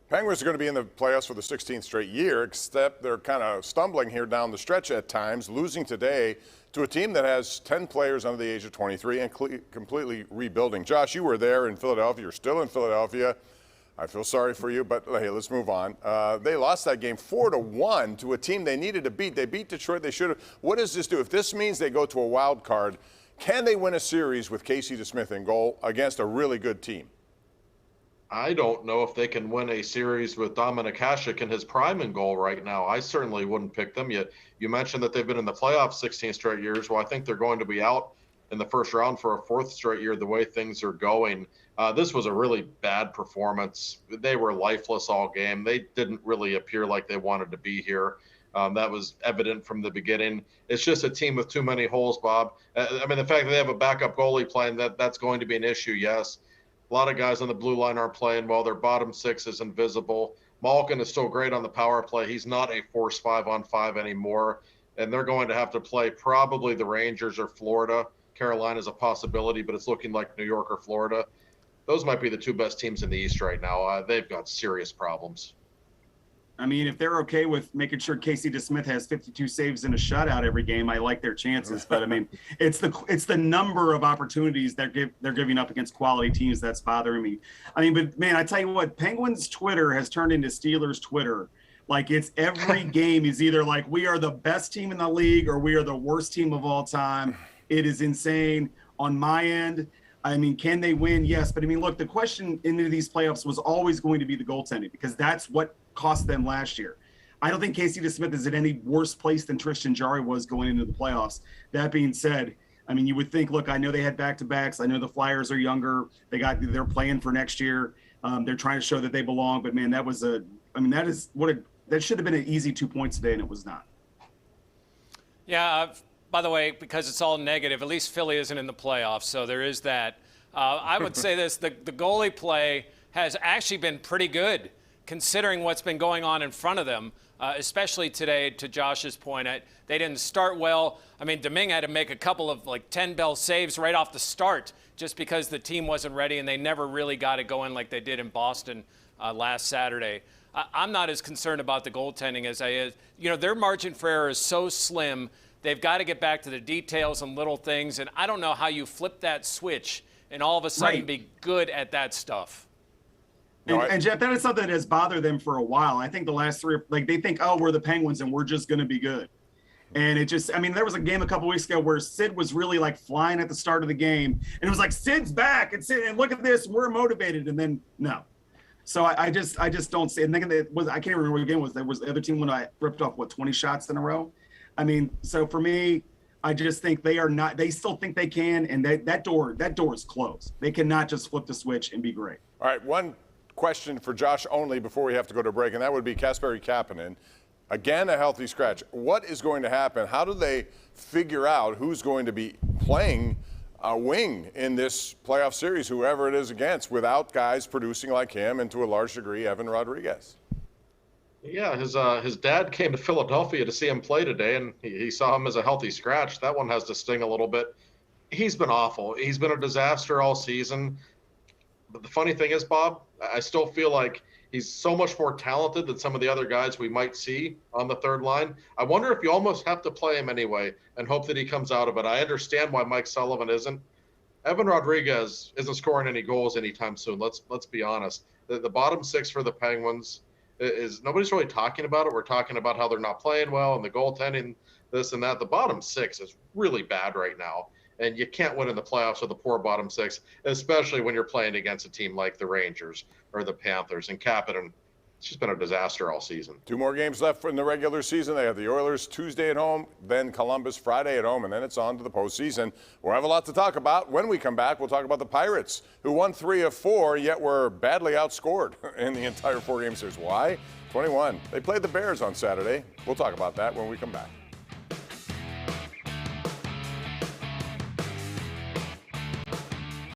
Penguins are going to be in the playoffs for the 16th straight year, except they're kind of stumbling here down the stretch at times, losing today to a team that has 10 players under the age of 23 and completely rebuilding. Josh, you were there in Philadelphia. You're still in Philadelphia. I feel sorry for you, but hey, let's move on. They lost that game 4-1 to a team they needed to beat. They beat Detroit. They should have. What does this do? If this means they go to a wild card, can they win a series with Casey DeSmith in goal against a really good team? I don't know if they can win a series with Dominik Hasek in his prime in goal right now. I certainly wouldn't pick them. Yet you mentioned that they've been in the playoffs 16 straight years. Well, I think they're going to be out in the first round for a fourth straight year the way things are going. This was a really bad performance. They were lifeless all game. They didn't really appear like they wanted to be here. That was evident from the beginning. It's just a team with too many holes, Bob. I mean, the fact that they have a backup goalie playing, that's going to be an issue, yes. A lot of guys on the blue line aren't playing well. Their bottom six is invisible. Malkin is still great on the power play. He's not a force 5-on-5 anymore. And they're going to have to play probably the Rangers or Florida. Carolina is a possibility, but it's looking like New York or Florida. Those might be the two best teams in the East right now. They've got serious problems. I mean, if they're okay with making sure Casey DeSmith has 52 saves in a shutout every game, I like their chances. But I mean, it's the number of opportunities they're giving up against quality teams that's bothering me. I mean, but man, I tell you what, Penguins Twitter has turned into Steelers Twitter. Like, it's every game is either like we are the best team in the league or we are the worst team of all time. It is insane on my end. I mean, can they win? Yes. But I mean, look, the question into these playoffs was always going to be the goaltending because that's what cost them last year. I don't think Casey DeSmith is in any worse place than Tristan Jarry was going into the playoffs. That being said, I mean, you would think, look, I know they had back-to-backs. I know the Flyers are younger. They're playing for next year. They're trying to show that they belong. But man, that should have been an easy 2 points today, and it was not. Yeah. By the way, because it's all negative, at least Philly isn't in the playoffs, so there is that. I would say this, the goalie play has actually been pretty good considering what's been going on in front of them, especially today, to Josh's point. They didn't start well. I mean, Domingue had to make a couple of 10-bell saves right off the start just because the team wasn't ready, and they never really got it going like they did in Boston last Saturday. I'm not as concerned about the goaltending as I is. You know, their margin for error is so slim. They've got to get back to the details and little things, and I don't know how you flip that switch and all of a sudden be good at that stuff. And Jeff, that is something that has bothered them for a while. I think the last three, they think, oh, we're the Penguins and we're just going to be good. And it just, I mean, there was a game a couple weeks ago where Sid was really flying at the start of the game, and it was like, Sid's back, and look at this, we're motivated, and then no. So I just don't see. And thinking that I can't remember what the game was. There was the other team when I ripped off 20 shots in a row. I mean, so for me, I just think they are not. They still think they can, and that door is closed. They cannot just flip the switch and be great. All right, one question for Josh only before we have to go to break, and that would be Kasperi Kapanen. Again, a healthy scratch. What is going to happen? How do they figure out who's going to be playing a wing in this playoff series, whoever it is against, without guys producing like him and to a large degree Evan Rodriguez? Yeah, his dad came to Philadelphia to see him play today, and he saw him as a healthy scratch. That one has to sting a little bit. He's been awful. He's been a disaster all season. But the funny thing is, Bob, I still feel like he's so much more talented than some of the other guys we might see on the third line. I wonder if you almost have to play him anyway and hope that he comes out of it. I understand why Mike Sullivan isn't. Evan Rodriguez isn't scoring any goals anytime soon. Let's be honest. The bottom six for the Penguins is nobody's really talking about it. We're talking about how they're not playing well and the goaltending, this and that. The bottom six is really bad right now, and you can't win in the playoffs with a poor bottom six, especially when you're playing against a team like the Rangers or the Panthers. And Kapanen, it's just been a disaster all season. 2 more games left in the regular season. They have the Oilers Tuesday at home, then Columbus Friday at home, and then it's on to the postseason. We'll have a lot to talk about. When we come back, we'll talk about the Pirates, who won 3 of 4, yet were badly outscored in the entire 4-game series. Why? 21. They played the Bears on Saturday. We'll talk about that when we come back.